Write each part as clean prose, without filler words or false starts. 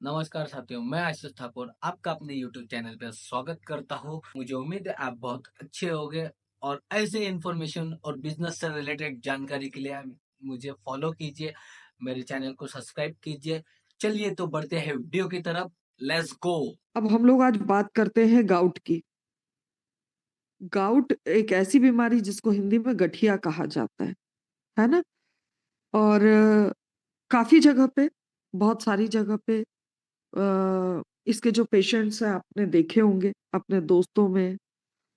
नमस्कार साथियों, मैं आशीष ठाकुर आपका अपने YouTube चैनल पे स्वागत करता हूँ। मुझे उम्मीद है आप बहुत अच्छे होंगे और ऐसे इन्फॉर्मेशन और बिजनेस से रिलेटेड जानकारी के लिए मुझे फॉलो कीजिए, मेरे चैनल को सब्सक्राइब कीजिए। चलिए तो बढ़ते हैं वीडियो की तरफ। Let's go. अब हम लोग आज बात करते हैं गाउट की। गाउट एक ऐसी बीमारी जिसको हिंदी में गठिया कहा जाता है ना? और काफी जगह पे, बहुत सारी जगह पे इसके जो पेशेंट्स हैं आपने देखे होंगे अपने दोस्तों में,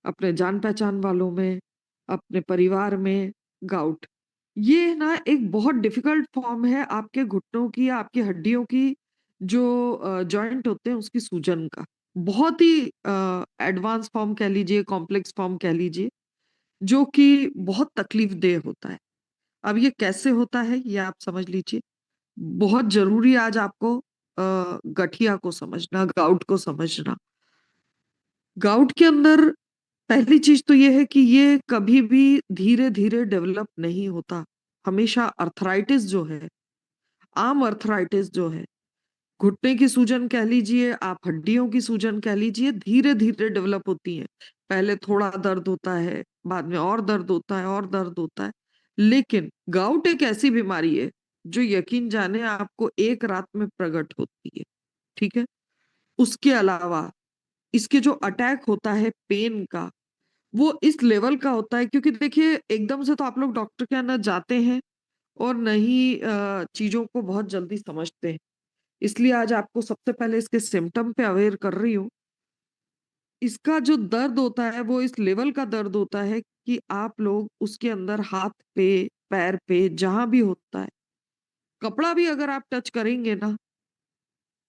अपने जान पहचान वालों में, अपने परिवार में। गाउट ये ना एक बहुत डिफिकल्ट फॉर्म है आपके घुटनों की, आपकी हड्डियों की जो जॉइंट होते हैं उसकी सूजन का। बहुत ही एडवांस फॉर्म कह लीजिए, कॉम्प्लेक्स फॉर्म कह लीजिए, जो कि बहुत तकलीफदेह होता है। अब ये कैसे होता है ये आप समझ लीजिए। बहुत जरूरी आज आपको गठिया को समझना, गाउट को समझना। गाउट के अंदर पहली चीज तो ये है कि ये कभी भी धीरे धीरे डेवलप नहीं होता। हमेशा अर्थराइटिस जो है, आम अर्थराइटिस जो है, घुटने की सूजन कह लीजिए, आप हड्डियों की सूजन कह लीजिए, धीरे धीरे डेवलप होती है। पहले थोड़ा दर्द होता है, बाद में और दर्द होता है और दर्द होता है। लेकिन गाउट एक ऐसी बीमारी है जो यकीन जाने आपको एक रात में प्रकट होती है। ठीक है। उसके अलावा इसके जो अटैक होता है पेन का, वो इस लेवल का होता है, क्योंकि देखिए एकदम से तो आप लोग डॉक्टर के यहाँ ना जाते हैं और न ही चीजों को बहुत जल्दी समझते हैं। इसलिए आज आपको सबसे पहले इसके सिम्टम पे अवेयर कर रही हूँ। इसका जो दर्द होता है वो इस लेवल का दर्द होता है कि आप लोग उसके अंदर हाथ पे, पैर पे, जहां भी होता है, कपड़ा भी अगर आप टच करेंगे ना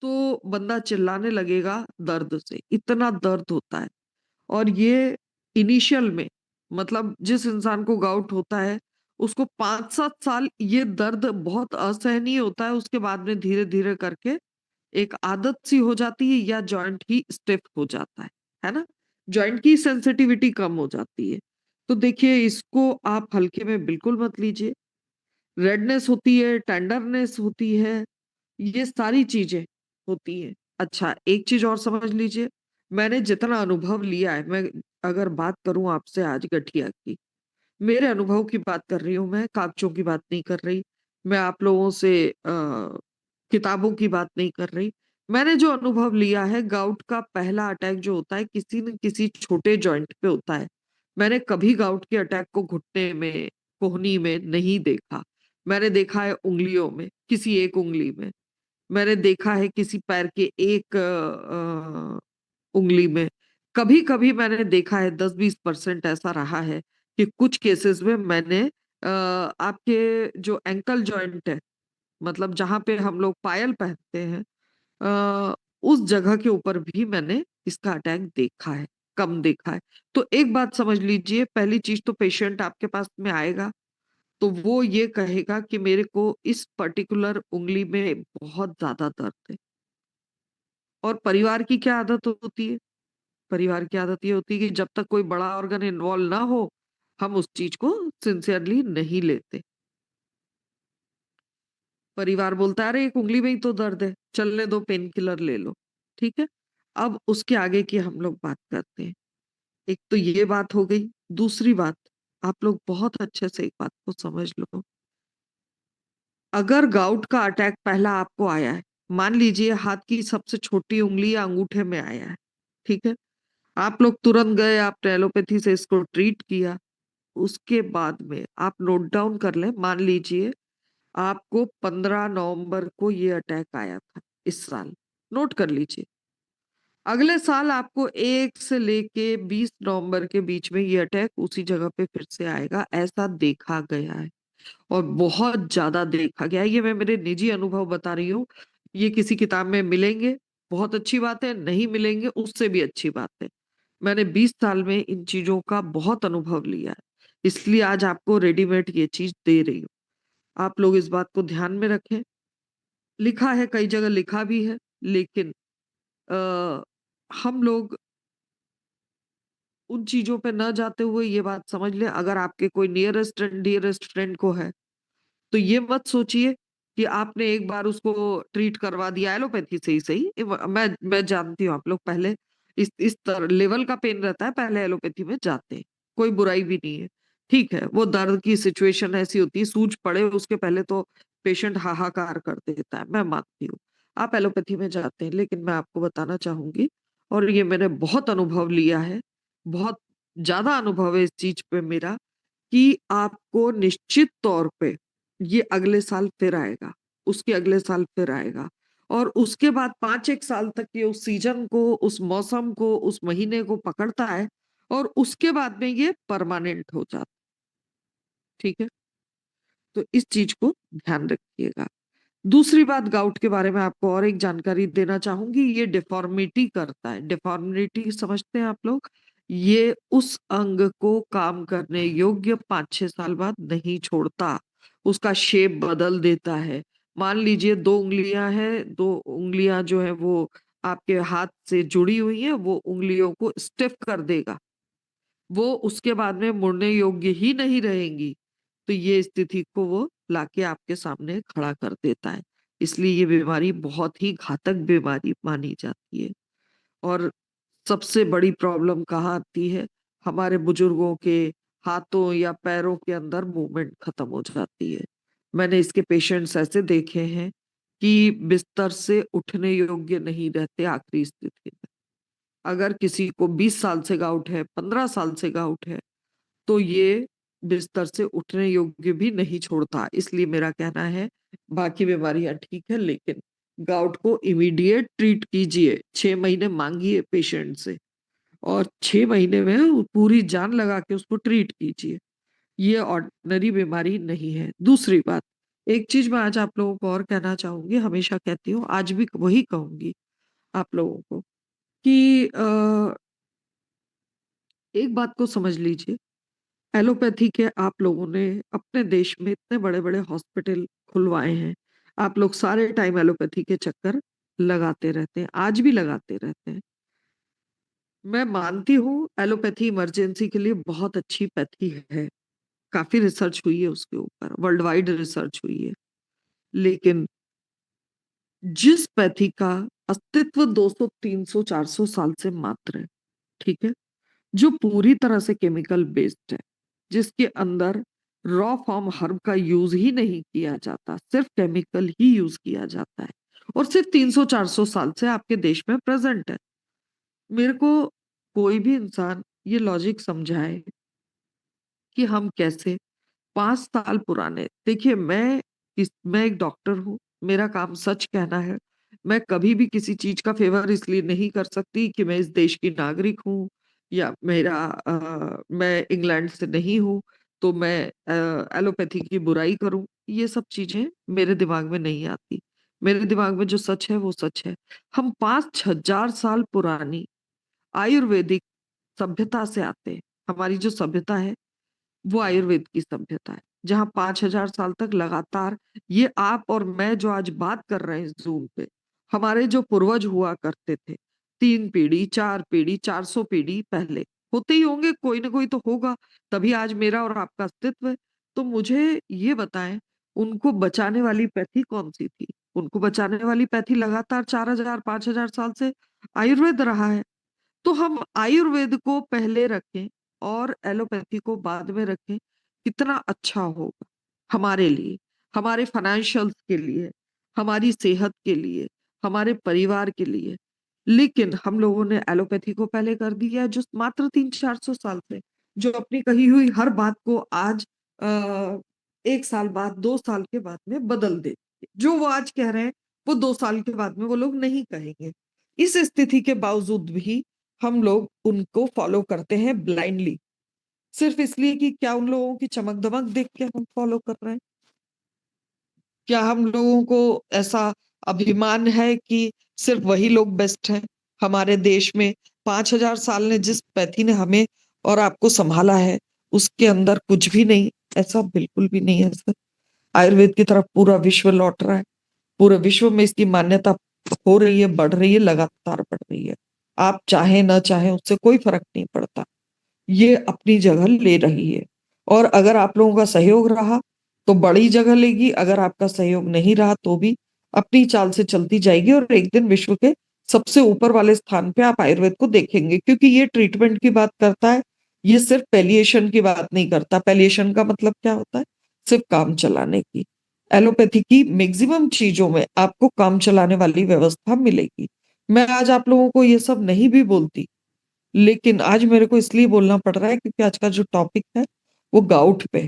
तो बंदा चिल्लाने लगेगा दर्द से, इतना दर्द होता है। और ये इनिशियल में, मतलब जिस इंसान को गाउट होता है उसको 5-7 साल ये दर्द बहुत असहनीय होता है। उसके बाद में धीरे धीरे करके एक आदत सी हो जाती है या जॉइंट ही स्टिफ हो जाता है ना? जॉइंट की सेंसिटिविटी कम हो जाती है। तो देखिए इसको आप हल्के में बिल्कुल मत लीजिए। रेडनेस होती है, टेंडरनेस होती है, ये सारी चीजें होती हैं। अच्छा, एक चीज और समझ लीजिए, मैंने जितना अनुभव लिया है, मैं अगर बात करूं आपसे आज गठिया की, मेरे अनुभव की बात कर रही हूँ, मैं कागजों की बात नहीं कर रही। मैं आप लोगों से किताबों की बात नहीं कर रही। मैंने जो अनुभव लिया है, गाउट का पहला अटैक जो होता है किसी न किसी छोटे जॉइंट पे होता है। मैंने कभी गाउट के अटैक को घुटने में, कोहनी में नहीं देखा। मैंने देखा है उंगलियों में, किसी एक उंगली में। मैंने देखा है किसी पैर के एक उंगली में। कभी कभी मैंने देखा है 10-20% ऐसा रहा है कि कुछ केसेस में मैंने आपके जो एंकल जॉइंट है, मतलब जहां पे हम लोग पायल पहनते हैं, उस जगह के ऊपर भी मैंने इसका अटैक देखा है, कम देखा है। तो एक बात समझ लीजिए, पहली चीज तो पेशेंट आपके पास में आएगा तो वो ये कहेगा कि मेरे को इस पर्टिकुलर उंगली में बहुत ज्यादा दर्द है। और परिवार की क्या आदत होती है? परिवार की आदत ये होती है कि जब तक कोई बड़ा ऑर्गन इन्वॉल्व ना हो, हम उस चीज को सिंसियरली नहीं लेते। परिवार बोलता है अरे एक उंगली में ही तो दर्द है, चलने दो, पेन किलर ले लो। ठीक है। अब उसके आगे की हम लोग बात करते हैं। एक तो ये बात हो गई। दूसरी बात, आप लोग बहुत अच्छे से एक बात को समझ लो। अगर गाउट का अटैक पहला आपको आया है, मान लीजिए हाथ की सबसे छोटी उंगली या अंगूठे में आया है, ठीक है, आप लोग तुरंत गए, आपने एलोपैथी से इसको ट्रीट किया। उसके बाद में आप नोट डाउन कर लें, मान लीजिए आपको 15 नवंबर को ये अटैक आया था इस साल। नोट कर लीजिए। अगले साल आपको 1 से लेके 20 नवंबर के बीच में ये अटैक उसी जगह पे फिर से आएगा, ऐसा देखा गया है। और बहुत ज्यादा देखा गया है। ये मैं मेरे निजी अनुभव बता रही हूँ। ये किसी किताब में मिलेंगे, बहुत अच्छी बात है, नहीं मिलेंगे उससे भी अच्छी बात है। मैंने 20 साल में इन चीजों का बहुत अनुभव लिया है, इसलिए आज आपको रेडीमेड ये चीज दे रही हूँ। आप लोग इस बात को ध्यान में रखें। लिखा है, कई जगह लिखा भी है, लेकिन आ, हम लोग उन चीजों पे न जाते हुए ये बात समझ लें, अगर आपके कोई नियरेस्ट एंड डियरेस्ट फ्रेंड को है तो ये मत सोचिए कि आपने एक बार उसको ट्रीट करवा दिया एलोपैथी से ही सही। मैं जानती हूँ आप लोग पहले इस तरह लेवल का पेन रहता है, पहले एलोपैथी में जाते हैं, कोई बुराई भी नहीं है। ठीक है, वो दर्द की सिचुएशन ऐसी होती है, सूज पड़े उसके पहले तो पेशेंट हाहाकार कर देता है, मैं मानती हूँ। आप एलोपैथी में जाते हैं, लेकिन मैं आपको बताना चाहूंगी, और ये मैंने बहुत अनुभव लिया है, बहुत ज्यादा अनुभव है इस चीज पे मेरा, कि आपको निश्चित तौर पे ये अगले साल फिर आएगा, उसके अगले साल फिर आएगा, और उसके बाद 5 एक साल तक ये उस सीजन को, उस मौसम को, उस महीने को पकड़ता है, और उसके बाद में ये परमानेंट हो जाता। ठीक है, तो इस चीज को ध्यान रखिएगा। दूसरी बात, गाउट के बारे में आपको और एक जानकारी देना चाहूंगी, ये डिफॉर्मिटी करता है। डिफॉर्मिटी समझते हैं आप लोग? ये उस अंग को काम करने योग्य 5 6 साल बाद नहीं छोड़ता, उसका शेप बदल देता है। मान लीजिए 2 उंगलियां हैं, 2 उंगलियां जो है वो आपके हाथ से जुड़ी हुई हैं, वो उंगलियों को स्टिफ कर देगा, वो उसके बाद में मुड़ने योग्य ही नहीं रहेंगी। तो ये स्थिति को वो लाके आपके सामने खड़ा कर देता है। इसलिए ये बीमारी बहुत ही घातक बीमारी मानी जाती है। और सबसे बड़ी प्रॉब्लम कहाँ आती है? हमारे बुजुर्गों के हाथों या पैरों के अंदर मूवमेंट खत्म हो जाती है। मैंने इसके पेशेंट्स ऐसे देखे हैं कि बिस्तर से उठने योग्य नहीं रहते आखिरी स्थिति में। अगर किसी को 20 साल से गाउट है, 15 साल से गाउट है, तो ये बिस्तर से उठने योग्य भी नहीं छोड़ता। इसलिए मेरा कहना है, बाकी बीमारियां ठीक है, लेकिन गाउट को इमीडिएट ट्रीट कीजिए, 6 महीने मांगिए पेशेंट से, और 6 महीने में वो पूरी जान लगा के उसको ट्रीट कीजिए। ये ऑर्डिनरी बीमारी नहीं है। दूसरी बात, एक चीज मैं आज आप लोगों को और कहना चाहूंगी, हमेशा कहती हूँ, आज भी वही कहूंगी आप लोगों को, कि एक बात को समझ लीजिए, एलोपैथी के आप लोगों ने अपने देश में इतने बड़े बड़े हॉस्पिटल खुलवाए हैं, आप लोग सारे टाइम एलोपैथी के चक्कर लगाते रहते हैं, आज भी लगाते रहते हैं। मैं मानती हूँ एलोपैथी इमरजेंसी के लिए बहुत अच्छी पैथी है, काफी रिसर्च हुई है उसके ऊपर, वर्ल्ड वाइड रिसर्च हुई है, लेकिन जिस पैथी का अस्तित्व 200 300 400 साल से मात्र है, ठीक है, जो पूरी तरह से केमिकल बेस्ड है, जिसके अंदर रॉ फॉर्म हर्ब का यूज ही नहीं किया जाता, सिर्फ केमिकल ही यूज किया जाता है, और सिर्फ 300 400 साल से आपके देश में प्रेजेंट है। मेरे को कोई भी इंसान ये लॉजिक समझाए कि हम कैसे 5 साल पुराने, देखिए मैं एक डॉक्टर हूँ, मेरा काम सच कहना है। मैं कभी भी किसी चीज का फेवर इसलिए नहीं कर सकती कि मैं इस देश की नागरिक हूँ, या मैं इंग्लैंड से नहीं हूँ, तो मैं एलोपैथी की बुराई करूं। ये सब चीजें मेरे दिमाग में नहीं आती। मेरे दिमाग में जो सच है वो सच है। हम 5 6 हजार साल पुरानी आयुर्वेदिक सभ्यता से आते हैं। हमारी जो सभ्यता है वो आयुर्वेद की सभ्यता है, जहाँ 5 हजार साल तक लगातार, ये आप और मैं जो आज बात कर रहे हैं जूम पे, हमारे जो पूर्वज हुआ करते थे, 3 पीढ़ी 4 पीढ़ी 400 पीढ़ी पहले, होते ही होंगे, कोई ना कोई तो होगा, तभी आज मेरा और आपका अस्तित्व है। तो मुझे ये बताएं, उनको बचाने वाली पैथी कौन सी थी? उनको बचाने वाली पैथी लगातार 4 हजार 5 हजार साल से आयुर्वेद रहा है। तो हम आयुर्वेद को पहले रखें और एलोपैथी को बाद में रखें, कितना अच्छा होगा हमारे लिए, हमारे फाइनेंशियल्स के लिए, हमारी सेहत के लिए, हमारे परिवार के लिए। लेकिन हम लोगों ने एलोपैथी को पहले कर दिया है, जो मात्र 300 400 साल से, जो अपनी कही हुई हर बात को आज 1 साल बाद 2 साल के बाद में बदल देते, जो वो आज कह रहे हैं वो 2 साल के बाद में वो लोग नहीं कहेंगे। इस स्थिति के बावजूद भी हम लोग उनको फॉलो करते हैं ब्लाइंडली, सिर्फ इसलिए कि क्या उन लोगों की चमक दमक देख के हम फॉलो कर रहे हैं? क्या हम लोगों को ऐसा अभिमान है कि सिर्फ वही लोग बेस्ट हैं? हमारे देश में 5 हजार साल ने जिस पैथी ने हमें और आपको संभाला है, उसके अंदर कुछ भी नहीं, ऐसा बिल्कुल भी नहीं है सर। आयुर्वेद की तरफ पूरा विश्व लौट रहा है, पूरे विश्व में इसकी मान्यता हो रही है, बढ़ रही है, लगातार बढ़ रही है। आप चाहे ना चाहे उससे कोई फर्क नहीं पड़ता, ये अपनी जगह ले रही है। और अगर आप लोगों का सहयोग रहा तो बड़ी जगह लेगी, अगर आपका सहयोग नहीं रहा तो भी अपनी चाल से चलती जाएगी, और एक दिन विश्व के सबसे ऊपर वाले स्थान पे आप आयुर्वेद को देखेंगे, क्योंकि ये ट्रीटमेंट की बात करता है, ये सिर्फ पैलिएशन की बात नहीं करता। पैलिएशन का मतलब क्या होता है? सिर्फ काम चलाने की। एलोपैथी की मैक्सिमम चीजों में आपको काम चलाने वाली व्यवस्था मिलेगी। मैं आज आप लोगों को ये सब नहीं भी बोलती, लेकिन आज मेरे को इसलिए बोलना पड़ रहा है क्योंकि आज का जो टॉपिक है वो गाउट पे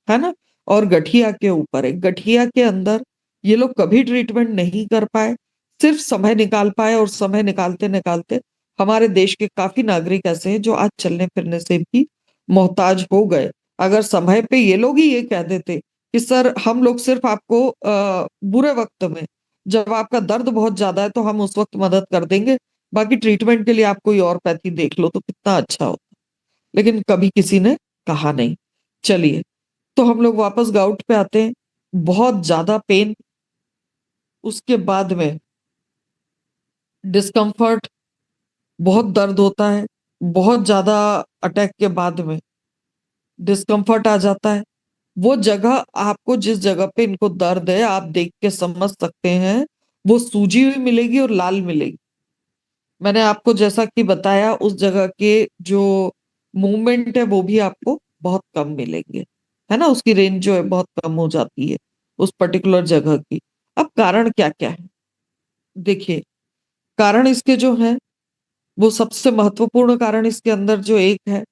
है ना, और गठिया के ऊपर है। गठिया के अंदर ये लोग कभी ट्रीटमेंट नहीं कर पाए, सिर्फ समय निकाल पाए, और समय निकालते निकालते हमारे देश के काफी नागरिक ऐसे हैं जो आज चलने फिरने से भी मोहताज हो गए। अगर समय पे ये लोग ही ये कह देते कि सर हम लोग सिर्फ आपको बुरे वक्त में, जब आपका दर्द बहुत ज्यादा है तो हम उस वक्त मदद कर देंगे, बाकी ट्रीटमेंट के लिए आप कोई और पैथी देख लो, तो कितना अच्छा होता। लेकिन कभी किसी ने कहा नहीं। चलिए, तो हम लोग वापस गाउट पे आते हैं। बहुत ज्यादा पेन, उसके बाद में डिस्कम्फर्ट, बहुत दर्द होता है, बहुत ज्यादा अटैक के बाद में डिस्कम्फर्ट आ जाता है। वो जगह, आपको जिस जगह पे इनको दर्द है आप देख के समझ सकते हैं, वो सूजी हुई मिलेगी और लाल मिलेगी। मैंने आपको जैसा कि बताया, उस जगह के जो मूवमेंट है वो भी आपको बहुत कम मिलेंगे, है ना, उसकी रेंज जो है बहुत कम हो जाती है उस पर्टिकुलर जगह की। अब कारण क्या क्या है? देखिए, कारण इसके जो है, वो सबसे महत्वपूर्ण कारण इसके अंदर जो एक है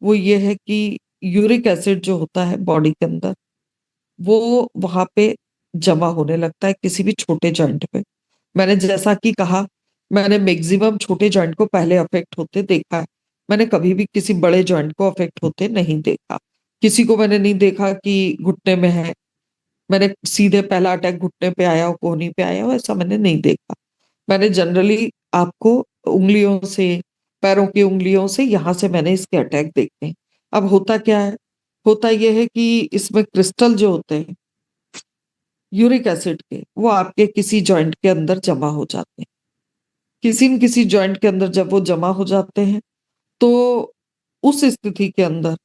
वो ये है कि यूरिक एसिड जो होता है बॉडी के अंदर, वो वहां पे जमा होने लगता है किसी भी छोटे जॉइंट पे। मैंने जैसा कि कहा, मैंने मैक्सिमम छोटे जॉइंट को पहले अफेक्ट होते देखा है। मैंने कभी भी किसी बड़े जॉइंट को अफेक्ट होते नहीं देखा। किसी को मैंने नहीं देखा कि घुटने में है, मैंने सीधे पहला अटैक घुटने पे आया हो, कोहनी पे आया हो, ऐसा मैंने नहीं देखा। मैंने जनरली आपको उंगलियों से, पैरों की उंगलियों से, यहाँ से मैंने इसके अटैक देखे हैं। अब होता क्या है? होता यह है कि इसमें क्रिस्टल जो होते हैं यूरिक एसिड के, वो आपके किसी जॉइंट के अंदर जमा हो जाते हैं। किसी न किसी जॉइंट के अंदर जब वो जमा हो जाते हैं, तो उस स्थिति के अंदर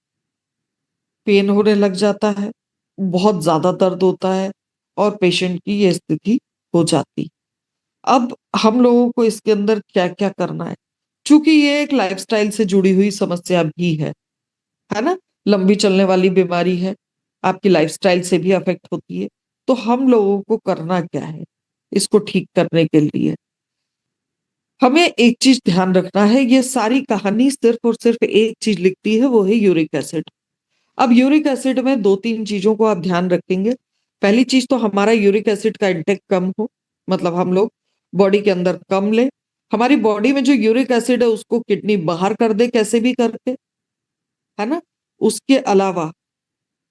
पेन होने लग जाता है, बहुत ज्यादा दर्द होता है, और पेशेंट की ये स्थिति हो जाती। अब हम लोगों को इसके अंदर क्या क्या करना है? चूंकि ये एक लाइफस्टाइल से जुड़ी हुई समस्या भी है ना, लंबी चलने वाली बीमारी है, आपकी लाइफस्टाइल से भी अफेक्ट होती है। तो हम लोगों को करना क्या है इसको ठीक करने के लिए? हमें एक चीज ध्यान रखना है, ये सारी कहानी सिर्फ और सिर्फ एक चीज लिखती है, वो है यूरिक एसिड। अब यूरिक एसिड में दो तीन चीजों को आप ध्यान रखेंगे। पहली चीज तो हमारा यूरिक एसिड का इंटेक कम हो, मतलब हम लोग बॉडी के अंदर कम ले। हमारी बॉडी में जो यूरिक एसिड है उसको किडनी बाहर कर दे कैसे भी करके, है ना। उसके अलावा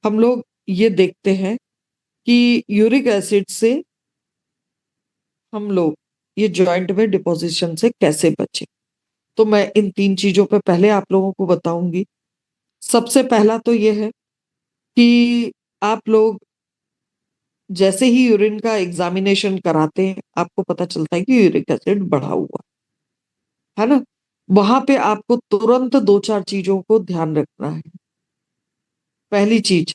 हम लोग ये देखते हैं कि यूरिक एसिड से हम लोग ये जॉइंट में डिपोजिशन से कैसे बचे। तो मैं इन तीन चीजों पे पहले आप लोगों को बताऊंगी। सबसे पहला तो ये है कि आप लोग जैसे ही यूरिन का एग्जामिनेशन कराते हैं, आपको पता चलता है कि यूरिक एसिड बढ़ा हुआ है ना, वहां पे आपको तुरंत दो चार चीजों को ध्यान रखना है। पहली चीज,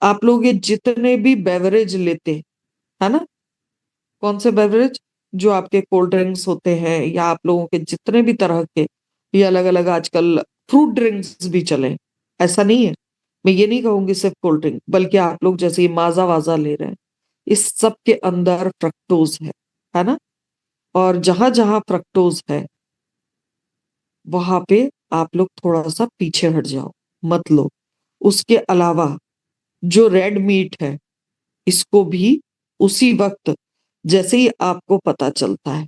आप लोग ये जितने भी बेवरेज लेते हैं, है ना, कौन से बेवरेज, जो आपके कोल्ड ड्रिंक्स होते हैं, या आप लोगों के जितने भी तरह के, ये अलग अलग आजकल फ्रूट ड्रिंक्स भी चले, ऐसा नहीं है, मैं ये नहीं कहूंगी सिर्फ कोल्ड ड्रिंक, बल्कि आप लोग जैसे ये माजा वाजा ले रहे हैं, इस सब के अंदर फ्रक्टोज है ना। और जहां जहां फ्रक्टोज है वहां पे आप लोग थोड़ा सा पीछे हट जाओ, मत लो। उसके अलावा जो रेड मीट है, इसको भी उसी वक्त जैसे ही आपको पता चलता है,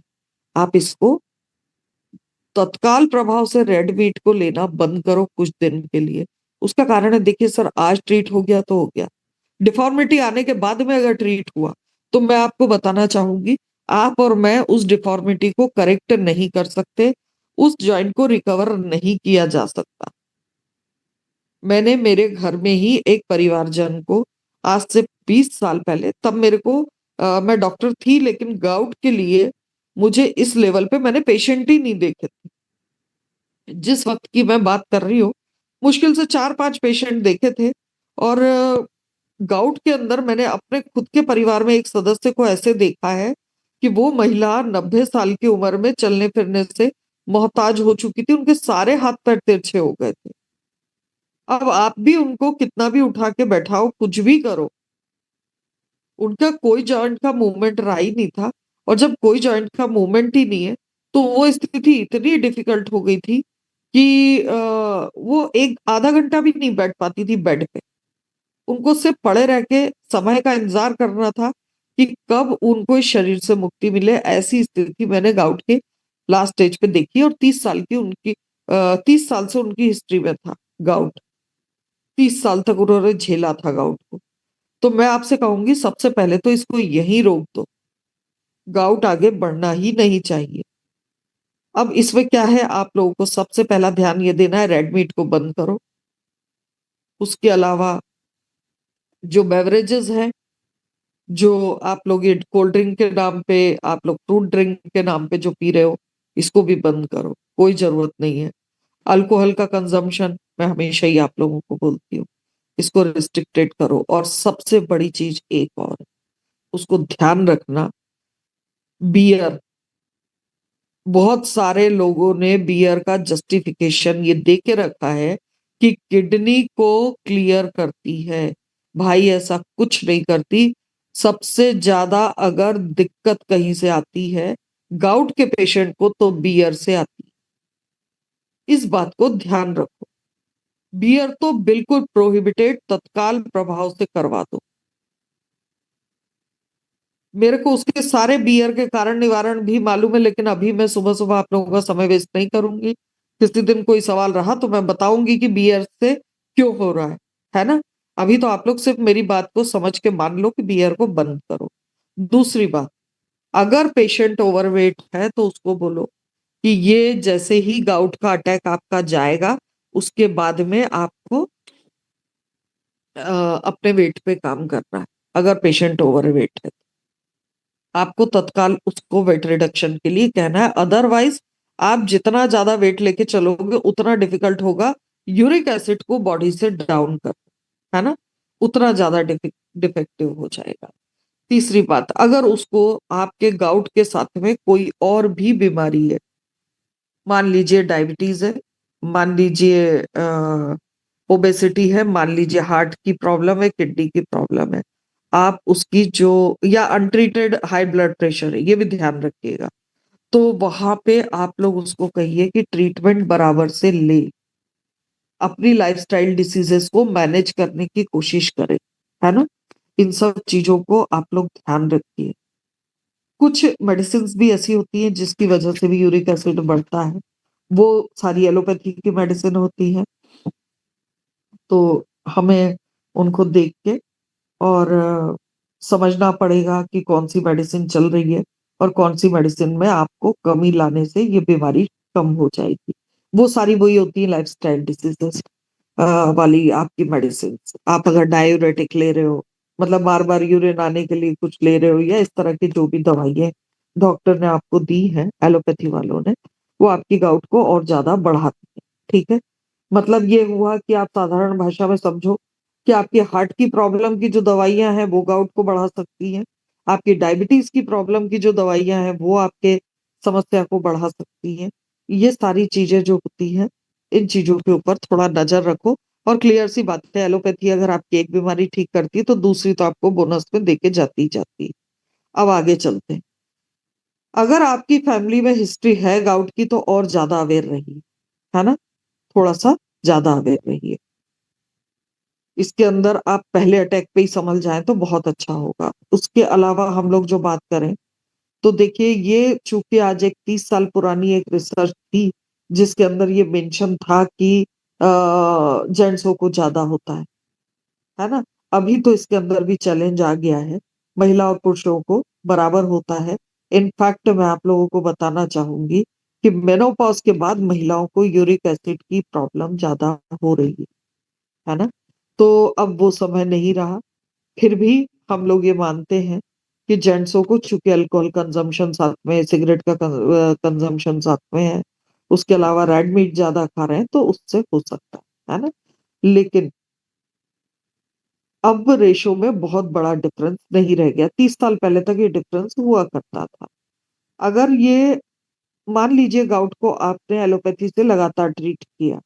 आप इसको तत्काल प्रभाव से रेड मीट को लेना बंद करो कुछ दिन के लिए। उसका कारण है, देखिए सर, आज ट्रीट हो गया तो हो गया, डिफॉर्मिटी आने के बाद में अगर ट्रीट हुआ तो मैं आपको बताना चाहूंगी, आप और मैं उस डिफॉर्मिटी को करेक्ट नहीं कर सकते, उस जॉइंट को रिकवर नहीं किया जा सकता। मैंने मेरे घर में ही एक परिवारजन को, आज से 20 साल पहले, तब मेरे को मैं डॉक्टर थी लेकिन गाउट के लिए मुझे इस लेवल पे मैंने पेशेंट ही नहीं देखे थे। जिस वक्त की मैं बात कर रही हूँ, मुश्किल से 4-5 पेशेंट देखे थे, और गाउट के अंदर मैंने अपने खुद के परिवार में एक सदस्य को ऐसे देखा है कि वो महिला 90 साल की उम्र में चलने फिरने से मोहताज हो चुकी थी, उनके सारे हाथ पैर तिरछे हो गए थे। अब आप भी उनको कितना भी उठा के बैठाओ, कुछ भी करो, उनका कोई जॉइंट का मूवमेंट रहा ही नहीं था। और जब कोई जॉइंट का मूवमेंट ही नहीं है, तो वो स्थिति इतनी डिफिकल्ट हो गई थी कि वो एक आधा घंटा भी नहीं बैठ पाती थी बेड पे। उनको सिर्फ पड़े रह के समय का इंतजार करना था कि कब उनको इस शरीर से मुक्ति मिले। ऐसी स्थिति मैंने गाउट के लास्ट स्टेज पे देखी, और 30 साल की उनकी 30 साल से उनकी हिस्ट्री में था गाउट। 30 साल तक उन्होंने झेला था गाउट को। तो मैं आपसे कहूंगी, सबसे पहले तो इसको यहीं रोक दो, गाउट आगे बढ़ना ही नहीं चाहिए। अब इसमें क्या है, आप लोगों को सबसे पहला ध्यान ये देना है, रेड मीट को बंद करो। उसके अलावा जो बेवरेजेस हैं, जो आप लोग ये कोल्ड ड्रिंक के नाम पे, आप लोग फ्रूट ड्रिंक के नाम पे जो पी रहे हो, इसको भी बंद करो, कोई जरूरत नहीं है। अल्कोहल का कंजम्पशन मैं हमेशा ही आप लोगों को बोलती हूँ, इसको रिस्ट्रिक्टेड करो। और सबसे बड़ी चीज एक और है, उसको ध्यान रखना, बियर। बहुत सारे लोगों ने बियर का जस्टिफिकेशन ये दे के रखा है कि किडनी को क्लियर करती है। भाई ऐसा कुछ नहीं करती। सबसे ज्यादा अगर दिक्कत कहीं से आती है गाउट के पेशेंट को, तो बियर से आती है। इस बात को ध्यान रखो। बियर तो बिल्कुल प्रोहिबिटेड, तत्काल प्रभाव से करवा दो। मेरे को उसके सारे बियर के कारण निवारण भी मालूम है, लेकिन अभी मैं सुबह सुबह आप लोगों का समय वेस्ट नहीं करूंगी। किसी दिन कोई सवाल रहा तो मैं बताऊंगी कि बियर से क्यों हो रहा है ना। अभी तो आप लोग सिर्फ मेरी बात को समझ के मान लो कि बियर को बंद करो। दूसरी बात, अगर पेशेंट ओवरवेट है तो उसको बोलो कि ये जैसे ही गाउट का अटैक आपका जाएगा, उसके बाद में आपको अपने वेट पे काम करना है। अगर पेशेंट ओवरवेट है, आपको तत्काल उसको वेट रिडक्शन के लिए कहना है। अदरवाइज आप जितना ज्यादा वेट लेके चलोगे उतना डिफिकल्ट होगा यूरिक एसिड को बॉडी से डाउन कर, है ना, उतना ज्यादा डिफेक्टिव हो जाएगा। तीसरी बात, अगर उसको आपके गाउट के साथ में कोई और भी बीमारी है, मान लीजिए डायबिटीज है, मान लीजिए ओबेसिटी है, मान लीजिए हार्ट की प्रॉब्लम है, किडनी की प्रॉब्लम है, आप उसकी जो, या अनट्रीटेड हाई ब्लड प्रेशर है, ये भी ध्यान रखिएगा। तो वहां पे आप लोग उसको कहिए कि ट्रीटमेंट बराबर से ले, अपनी लाइफस्टाइल डिसीजेस को मैनेज करने की कोशिश करें, है ना। इन सब चीजों को आप लोग ध्यान रखिए। कुछ मेडिसिन भी ऐसी होती हैं जिसकी वजह से भी यूरिक एसिड बढ़ता है, वो सारी एलोपैथी की मेडिसिन होती है। तो हमें उनको देख के और समझना पड़ेगा कि कौन सी मेडिसिन चल रही है और कौन सी मेडिसिन में आपको कमी लाने से ये बीमारी कम हो जाएगी। वो सारी वही होती है लाइफस्टाइल डिसीजेस वाली आपकी मेडिसिन। आप अगर डायूरेटिक ले रहे हो, मतलब बार बार यूरिन आने के लिए कुछ ले रहे हो, या इस तरह की जो भी दवाइयाँ डॉक्टर ने आपको दी है, एलोपैथी वालों ने, वो आपकी गाउट को और ज्यादा बढ़ाती है। ठीक है, मतलब ये हुआ कि आप साधारण भाषा में समझो कि आपकी हार्ट की प्रॉब्लम की जो दवाइयां हैं वो गाउट को बढ़ा सकती हैं, आपकी डायबिटीज की प्रॉब्लम की जो दवाइयां हैं वो आपके समस्या को बढ़ा सकती हैं। ये सारी चीजें जो होती हैं, इन चीजों के ऊपर थोड़ा नजर रखो। और क्लियर सी बात है, एलोपैथी अगर आपकी एक बीमारी ठीक करती है तो दूसरी तो आपको बोनस में देके जाती ही जाती है। अब आगे चलते हैं। अगर आपकी फैमिली में हिस्ट्री है गाउट की, तो और ज्यादा अवेयर रहिए, है ना, थोड़ा सा ज्यादा अवेयर रहिए। इसके अंदर आप पहले अटैक पे ही संभल जाएं तो बहुत अच्छा होगा। उसके अलावा हम लोग जो बात करें, तो देखिए, ये चूंकि आज एक 30 साल पुरानी एक रिसर्च थी जिसके अंदर ये मेंशन था कि जेंट्सों को ज्यादा होता है ना। अभी तो इसके अंदर भी चैलेंज आ गया है, महिला और पुरुषों को बराबर होता है। इनफैक्ट मैं आप लोगों को बताना चाहूंगी कि मेनोपॉज के बाद महिलाओं को यूरिक एसिड की प्रॉब्लम ज्यादा हो रही है ना। तो अब वो समय नहीं रहा। फिर भी हम लोग ये मानते हैं कि जेंट्सों को, चूंकि अल्कोहल कंजम्पशन साथ में, सिगरेट का कंजम्पशन साथ में है, उसके अलावा रेड मीट ज्यादा खा रहे हैं, तो उससे हो सकता है ना। लेकिन अब रेशो में बहुत बड़ा डिफरेंस नहीं रह गया। 30 साल पहले तक ये डिफरेंस हुआ करता था। अगर ये मान लीजिए गाउट को आपने एलोपैथी से लगातार ट्रीट किया,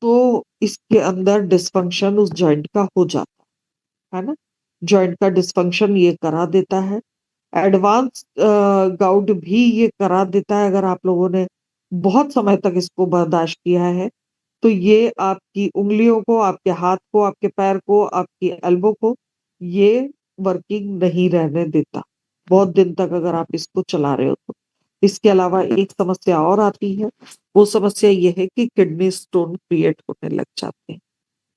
तो इसके अंदर डिस्फंक्शन उस जॉइंट का हो जाता है ना? जॉइंट का डिस्फंक्शन ये करा देता है। एडवांस गाउट भी ये करा देता है अगर आप लोगों ने बहुत समय तक इसको बर्दाश्त किया है, तो ये आपकी उँगलियों को, आपके हाथ को, आपके पैर को, आपकी एल्बो को ये वर्किंग नहीं रहने देता, बहुत दिन तक अगर आप इसको चला रहे हो तो। इसके अलावा एक समस्या और आती है, वो समस्या ये है कि किडनी स्टोन क्रिएट होने लग जाते हैं।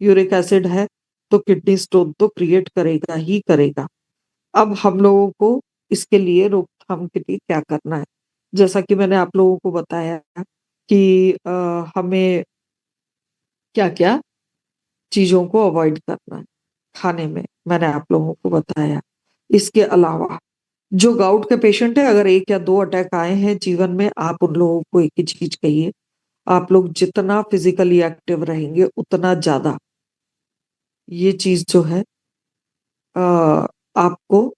यूरिक एसिड है, तो किडनी स्टोन तो क्रिएट करेगा ही करेगा। अब हम लोगों को इसके लिए रोकथाम के लिए क्या करना है? जैसा कि मैंने आप लोगों को बताया कि हमें क्या-क्या चीज़ों को अवॉइड करना है खाने में, मैंने आप लोगों को बताया। इसके अलावा जो गाउट के पेशेंट है, अगर 1 या 2 अटैक आए हैं जीवन में, आप उन लोगों को एक ही चीज़ कहिए, आप लोग जितना फिज़िकली एक्टिव रहेंगे, उतना ज़्यादा ये चीज़ जो है आपको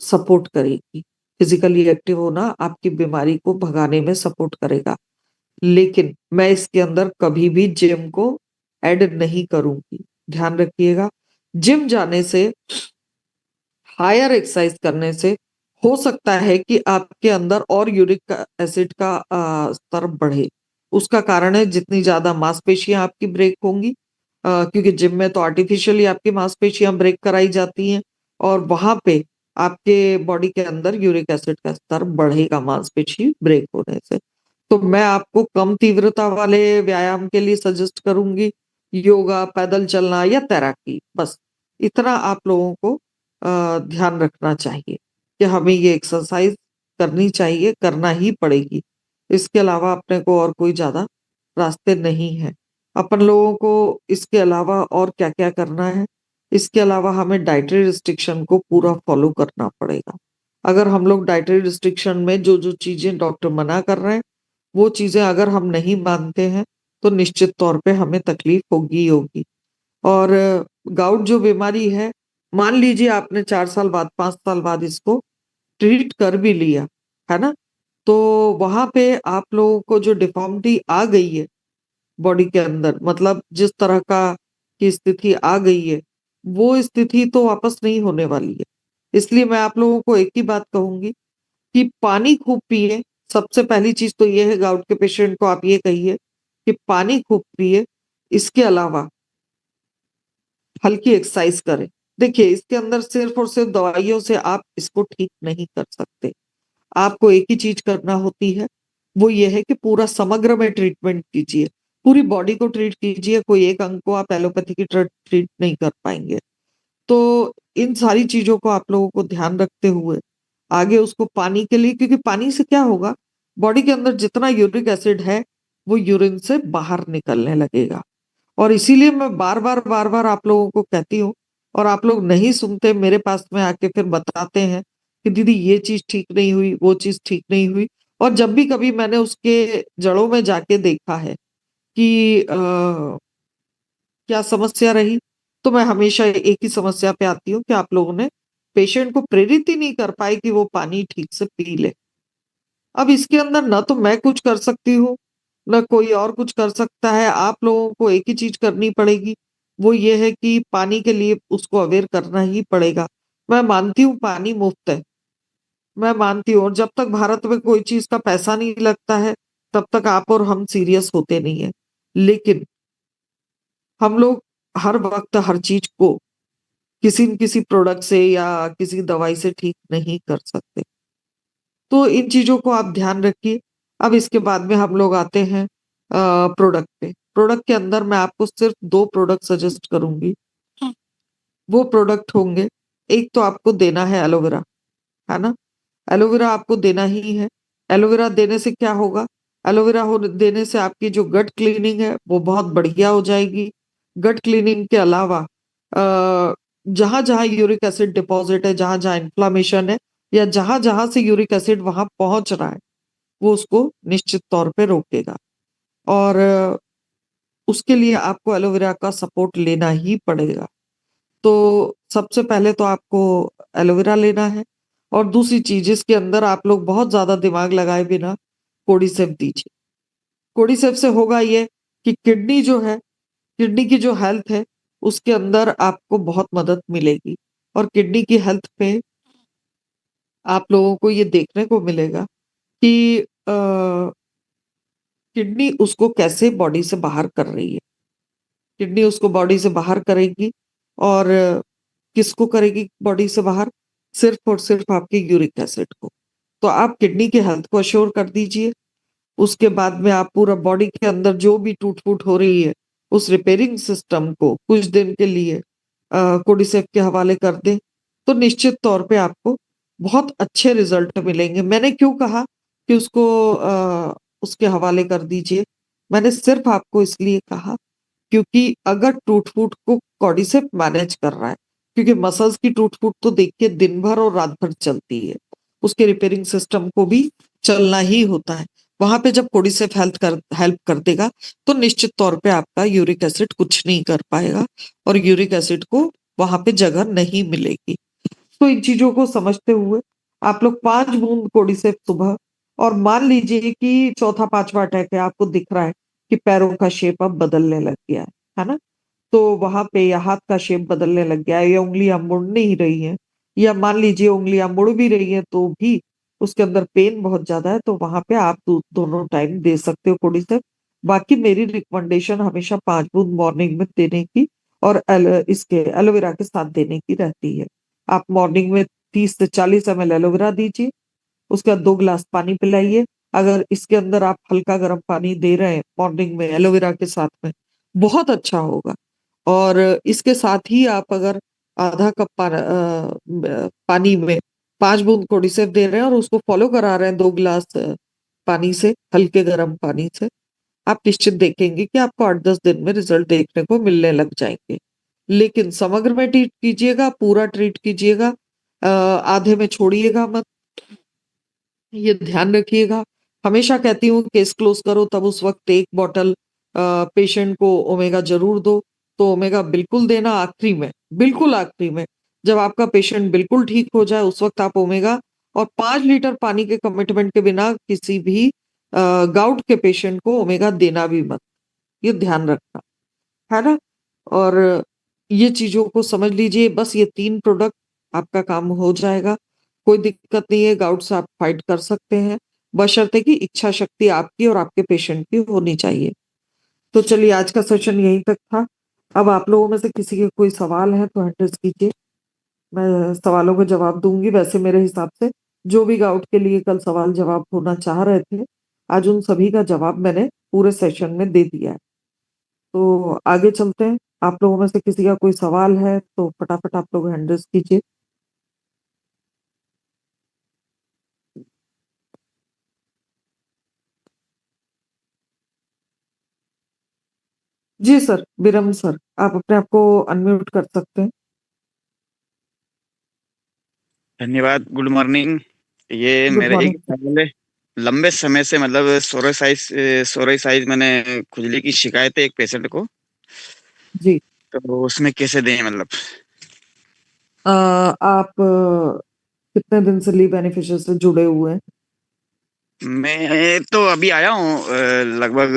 सपोर्ट करेगी। फिज़िकली एक्टिव होना आपकी बीमारी को भगाने में सपोर्ट करेगा। लेकिन मैं इसके अंदर कभी भी जिम को ऐड नहीं करूँगी। ध्यान रखिएगा, जिम जाने से, हायर एक्सरसाइज करने से हो सकता है कि आपके अंदर और यूरिक एसिड का स्तर बढ़े। उसका कारण है जितनी ज़्यादा मांसपेशियाँ आपकी ब्रेक होंगी, क्योंकि जिम में तो आर्टिफिशियली आपकी मांसपेशियाँ ब्रेक कराई जाती हैं और वहाँ पे आपके बॉडी के अंदर यूरिक एसिड का स्तर बढ़ेगा मांसपेशी ब्रेक होने से। तो मैं आपको कम तीव्रता वाले व्यायाम के लिए सजेस्ट करूँगी, योगा, पैदल चलना या तैराकी, बस इतना आप लोगों को ध्यान रखना चाहिए कि हमें ये एक्सरसाइज करनी चाहिए, करना ही पड़ेगी। इसके अलावा अपने को और कोई ज़्यादा रास्ते नहीं हैं। अपन लोगों को इसके अलावा और क्या-क्या करना है, इसके अलावा हमें डाइटरी रिस्ट्रिक्शन को पूरा फ़ॉलो करना पड़ेगा। अगर हम लोग डाइटरी रिस्ट्रिक्शन में जो-जो चीज़ें डॉक्टर मना कर रहे हैं, वो चीज़ें अगर हम नहीं मानते हैं, तो निश्चित तौर पे हमें तकलीफ होगी ही होगी। और गाउट जो बीमारी है, मान लीजिए आपने 4 साल बाद, 5 साल बाद इसको ट्रीट कर भी लिया, है ना? तो वहाँ पे आप लोगों को जो डिफ़ॉर्मिटी आ गई है बॉडी के अंदर, मतलब जिस तरह का की स्थिति आ गई है, वो स्थिति तो वापस नहीं होने वाली है। इसलिए मैं आप लोगों को एक ही बात कहूँगी कि पानी खूब पिएँ। सबसे पहली चीज़ तो ये है, गाउट के पेशेंट को आप ये कहिए कि पानी खूब पिए। इसके अलावा हल्की एक्सरसाइज करें। देखिए, इसके अंदर सिर्फ़ और सिर्फ़ दवाइयों से आप इसको ठीक नहीं कर सकते। आपको एक ही चीज़ करना होती है, वो ये है कि पूरा समग्र में ट्रीटमेंट कीजिए। पूरी बॉडी को ट्रीट कीजिए, कोई एक अंग को आप एलोपैथी की तरह ट्रीट नहीं कर पाएँगे। तो इन सारी चीज़ों को आप लोगों को ध्यान रखते हुए, आगे उसको पानी के लिए, क्योंकि पानी से क्या होगा, बॉडी के अंदर जितना यूरिक एसिड है, वो यूरिन से बाहर निकलने लगेगा। और इसीलिए मैं बार-बार, बार-बार आप लोगों को कहती हूँ और आप लोग नहीं सुनते, मेरे पास में आके फिर बताते हैं कि दीदी ये चीज़ ठीक नहीं हुई, वो चीज़ ठीक नहीं हुई। और जब भी कभी मैंने उसके जड़ों में जाके देखा है कि क्या समस्या रही, तो मैं हमेशा एक ही समस्या पे आती हूँ कि आप लोगों ने पेशेंट को प्रेरित ही नहीं कर पाए कि वो पानी ठीक से पी ले। अब इसके अंदर ना तो मैं कुछ कर सकती हूँ, ना कोई और कुछ कर सकता है। आप लोगों को एक ही चीज़ करनी पड़ेगी, वो ये है कि पानी के लिए उसको अवेयर करना ही पड़ेगा। मैं मानती हूँ पानी मुफ़्त है, मैं मानती हूँ, और जब तक भारत में कोई चीज़ का पैसा नहीं लगता है, तब तक आप और हम सीरियस होते नहीं हैं। लेकिन हम लोग हर वक़्त हर चीज़ को किसी न किसी प्रोडक्ट से या किसी दवाई से ठीक नहीं कर सकते। तो इन चीज़ों को आप ध्यान रखिए। अब इसके बाद में हम लोग आते हैं प्रोडक्ट पे। प्रोडक्ट के अंदर मैं आपको सिर्फ़ 2 प्रोडक्ट सजेस्ट करूँगी। वो प्रोडक्ट होंगे, एक तो आपको देना है एलोवेरा, है ना? एलोवेरा आपको देना ही है। एलोवेरा देने से क्या होगा? एलोवेरा हो देने से आपकी जो गट क्लीनिंग है, वो बहुत बढ़िया हो जाएगी। गट क्लीनिंग के अलावा जहाँ-जहाँ यूरिक एसिड डिपॉज़िट है, जहाँ-जहाँ इन्फ्लेमेशन है या जहाँ-जहाँ से यूरिक एसिड वहाँ पहुँच रहा है, वो उसको निश्चित तौर पे रोकेगा। और उसके लिए आपको एलोवेरा का सपोर्ट लेना ही पड़ेगा। तो सबसे पहले तो आपको एलोवेरा लेना है, और दूसरी चीज इसके अंदर आप लोग बहुत ज्यादा दिमाग लगाए बिना कोर्डिसेप दीजिए। कोर्डिसेप से होगा ये कि किडनी जो है, किडनी की जो हेल्थ है, उसके अंदर आपको बहुत मदद मिलेगी। और किडनी की हेल्थ पे आप लोगों को ये देखने को मिलेगा कि किडनी उसको कैसे बॉडी से बाहर कर रही है। किडनी उसको बॉडी से बाहर करेगी, और किसको करेगी बॉडी से बाहर? सिर्फ और सिर्फ आपके यूरिक एसिड को। तो आप किडनी की हेल्थ को अश्योर कर दीजिए। उसके बाद में आप पूरा बॉडी के अंदर जो भी टूट फूट हो रही है, उस रिपेयरिंग सिस्टम को कुछ दिन के लिए कोर्डिसेप के हवाले कर दें, तो निश्चित तौर पे आपको बहुत अच्छे रिजल्ट मिलेंगे। मैंने क्यों कहा कि उसको उसके हवाले कर दीजिए? मैंने सिर्फ आपको इसलिए कहा क्योंकि अगर टूट फूट को कॉर्डिसेप मैनेज कर रहा है, क्योंकि मसल्स की टूट फूट तो देखिए दिन भर और रात भर चलती है, उसके रिपेयरिंग सिस्टम को भी चलना ही होता है। वहां पे जब कोर्डिसेप हेल्प कर देगा, तो निश्चित तौर पे आपका यूरिक एसिड कुछ नहीं कर पाएगा, और यूरिक एसिड को वहां पे जगह नहीं मिलेगी। तो इन चीजों को समझते हुए आप लोग 5 बूंद कोर्डिसेप सुबह, और मान लीजिए कि चौथा पांचवा अटैक है, आपको दिख रहा है कि पैरों का शेप अब बदलने लग गया है ना? तो वहां पे या हाथ का शेप बदलने लग गया है, या उंगलियां मुड़ नहीं रही हैं, या मान लीजिए उंगलियां मुड़ भी रही हैं तो भी उसके अंदर पेन बहुत ज्यादा है, तो वहां पे आप दोनों टाइम दे सकते हो कोर्डिसेप। बाकी मेरी रिकमेंडेशन हमेशा 5 बूंद मॉर्निंग में देने की, और इसके एलोवेरा के साथ देने की रहती है। आप मॉर्निंग में 30 से 40 ml एलोवेरा दीजिए, उसके बाद 2 गिलास पानी पिलाइए। अगर इसके अंदर आप हल्का गर्म पानी दे रहे हैं मॉर्निंग में एलोवेरा के साथ में, बहुत अच्छा होगा। और इसके साथ ही आप अगर आधा कप पानी में 5 बूंद कोर्डिसेप दे रहे हैं, और उसको फॉलो करा रहे हैं 2 गिलास पानी से, हल्के गर्म पानी से, आप निश्चित देखेंगे कि आपको 8-10 दिन में रिजल्ट देखने को मिलने लग जाएंगे। लेकिन समग्र में ट्रीट कीजिएगा, पूरा ट्रीट कीजिएगा, आधे में छोड़िएगा मत, ये ध्यान रखिएगा। हमेशा कहती हूँ केस क्लोज करो तब उस वक्त 1 बॉटल पेशेंट को ओमेगा जरूर दो। तो ओमेगा बिल्कुल देना आखिरी में, बिल्कुल आखिरी में, जब आपका पेशेंट बिल्कुल ठीक हो जाए उस वक्त आप ओमेगा। और 5 लीटर पानी के कमिटमेंट के बिना किसी भी गाउट के पेशेंट को ओमेगा देना भी मत, ये ध्यान रखना, है ना? और ये चीजों को समझ लीजिए, बस ये 3 प्रोडक्ट आपका काम हो जाएगा। कोई दिक्कत नहीं है, गाउट से आप फाइट कर सकते हैं, बशर्ते कि इच्छा शक्ति आपकी और आपके पेशेंट की होनी चाहिए। तो चलिए, आज का सेशन यहीं तक था। अब आप लोगों में से किसी के कोई सवाल है तो एड्रेस कीजिए, मैं सवालों के जवाब दूंगी। वैसे मेरे हिसाब से जो भी गाउट के लिए कल सवाल जवाब होना चाह रहे थे, आज उन सभी का जवाब मैंने पूरे सेशन में दे दिया है। तो आगे चलते हैं। आप लोगों में से किसी का कोई सवाल है तो फटाफट आप लोग हैंड रेज कीजिए। जी सर, विरम सर, आप अपने आप को अनम्यूट कर सकते हैं। धन्यवाद। Good morning. ये गुड मेरे एक मॉर्निंग सर। सवाल है। लंबे समय से मतलब सोरोसाइज मैंने खुजली की शिकायत है एक पेशेंट को। जी, तो उसमें कैसे दें मतलब? आप कितने दिन से लीव बेनिफिशियल से जुड़े हुए हैं? मैं तो अभी आया हूँ लगभग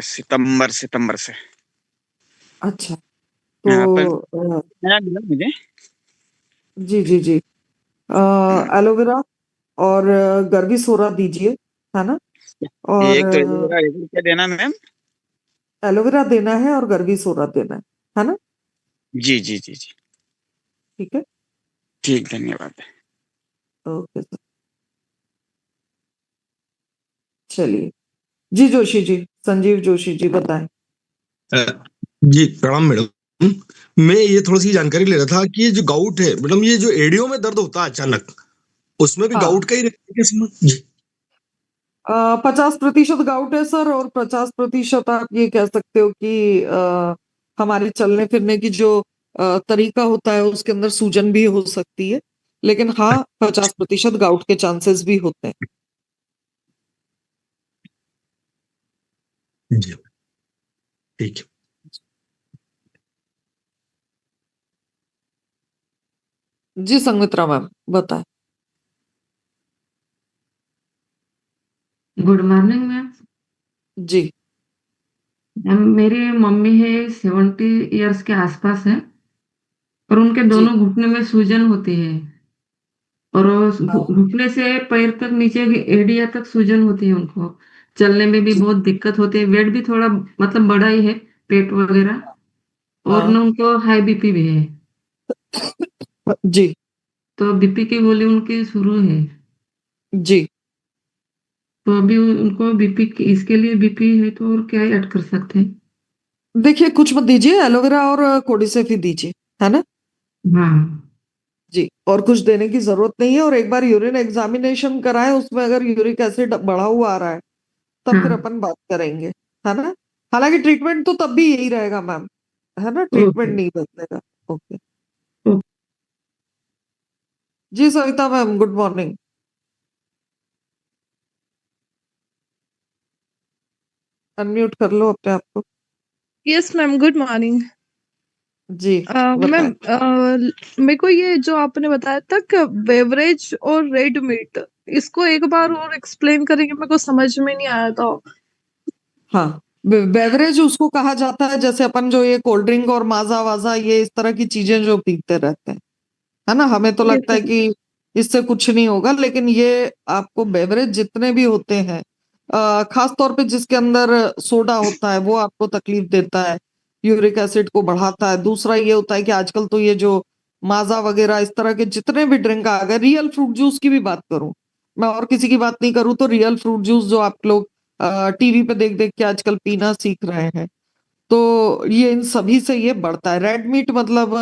सितंबर सितंबर से। अच्छा, तो यहाँ पर अ, नया मिला मुझे। जी जी जी, एलोवेरा और गर्गी सोरा दीजिए, है ना? ये और एक तो एलोवेरा, एक क्या देना मैम? एलोवेरा देना है और गर्गी सोरा देना है ना? जी जी जी जी। ठीक है, ठीक, धन्यवाद। Okay sir. चलिए, जी जोशी जी, संजीव जोशी जी बताएं। अ, जी प्रणाम मैडम। मैं ये थोड़ी सी जानकारी ले रहा था कि ये जो गाउट है मैडम, ये जो एड़ियों में दर्द होता है अचानक, उसमें भी हाँ, गाउट का ही रहता है क्या इसमें? जी। 50% गाउट है सर, और 50% आप ये कह सकते हो कि हमारे चलने फिरने की जो तरीका होता है उसके अंदर सूजन भी हो सकती है। लेकिन हाँ, 50% गाउट के चांसेस भी होते हैं। जी। ठीक है। जी संगमित्रा मैम बताएं। Good morning ma'am. जी मैम मेरी मम्मी है 70 इयर्स के आसपास है और उनके जी दोनों घुटने में सूजन होती है और हाँ घुटने से पैर तक नीचे की एड़िया तक सूजन होती है उनको। चलने में भी जी बहुत दिक्कत होती है। वेट भी थोड़ा मतलब बड़ा ही है, पेट वगैरह। और हाँ ना उनको हाई बीपी भी है। जी तो बीपी की गोली उनकी शुरू है। जी तो अभी उनको बीपी इसके लिए बीपी है तो और क्या ऐड कर सकते हैं? देखिए कुछ मत दीजिए, एलोवेरा और कोडिसेफ ही दीजिए, है ना। हाँ। जी और कुछ देने की जरूरत नहीं है। और एक बार यूरिन एग्जामिनेशन कराएं, उसमें अगर यूरिक एसिड बढ़ा हुआ आ रहा है तब फिर हाँ। अपन बात करेंगे, है ना। हालांकि ट्रीटमेंट तो तब भी यही रहेगा मैम, है ना, ट्रीटमेंट ओके। नहीं बदलेगा। ओके। ओके। जी Savita ma'am good morning. Unmute कर लो अपने आप को। Yes ma'am, good morning. जी मैम, बताएं। मेरे को ये जो आपने बताया था कि बेवरेज और रेड मीट, इसको एक बार और एक्सप्लेन करेंगे, मेरे को समझ में नहीं आया था। हाँ बेवरेज उसको कहा जाता है, जैसे अपन जो ये कोल्ड ड्रिंक और माजा वाजा ये इस तरह की चीजें जो पीते रहते हैं, है ना, हमें तो यस लगता है कि इससे कुछ नहीं होगा, लेकिन ये आपको बेवरेज जितने भी होते हैं, खास तौर पे जिसके अंदर सोडा होता है वो आपको तकलीफ देता है, यूरिक एसिड को बढ़ाता है। दूसरा ये होता है कि आजकल तो ये जो माजा वगैरह इस तरह के जितने भी ड्रिंक आ गए, रियल फ्रूट जूस की भी बात करूं मैं और किसी की बात नहीं करूं, तो रियल फ्रूट जूस जो आप लोग टीवी पे देख देख के आजकल पीना सीख रहे हैं, तो ये इन सभी से ये बढ़ता है। रेड मीट मतलब